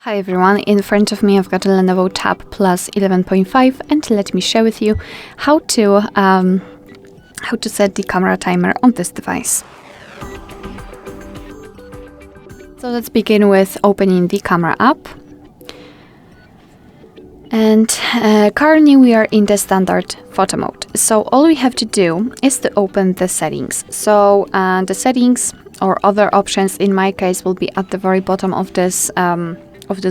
Hi everyone, in front of me I've got a Lenovo Tab Plus 11.5 and let me share with you how to set the camera timer on this device. So let's begin with opening the camera app. And currently we are in the standard photo mode. So all we have to do is to open the settings. So the settings or other options in my case will be at the very bottom of this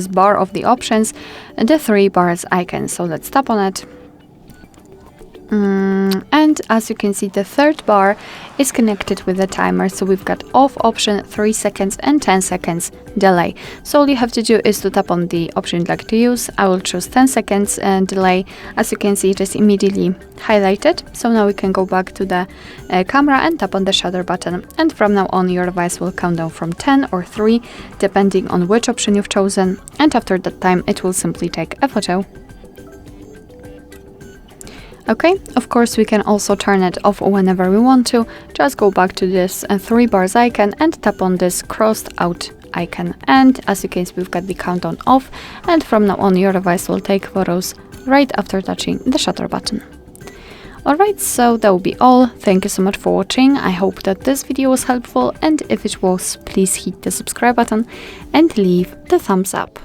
bar of the options and the three bars icon. So let's tap on it. And as you can see, the third bar is connected with the timer. So we've got off option, 3 seconds and 10 seconds delay. So all you have to do is to tap on the option you'd like to use. I will choose 10 seconds delay. As you can see, it is immediately highlighted. So now we can go back to the camera and tap on the shutter button. And from now on, your device will count down from 10 or 3, depending on which option you've chosen. And after that time, it will simply take a photo. Okay, of course we can also turn it off whenever we want to. Just go back to this 3 bars icon and tap on this crossed out icon. And as you can see, we've got the countdown off, and from now on your device will take photos right after touching the shutter button. Alright, so that will be all. Thank you so much for watching. I hope that this video was helpful, and if it was, please hit the subscribe button and leave the thumbs up.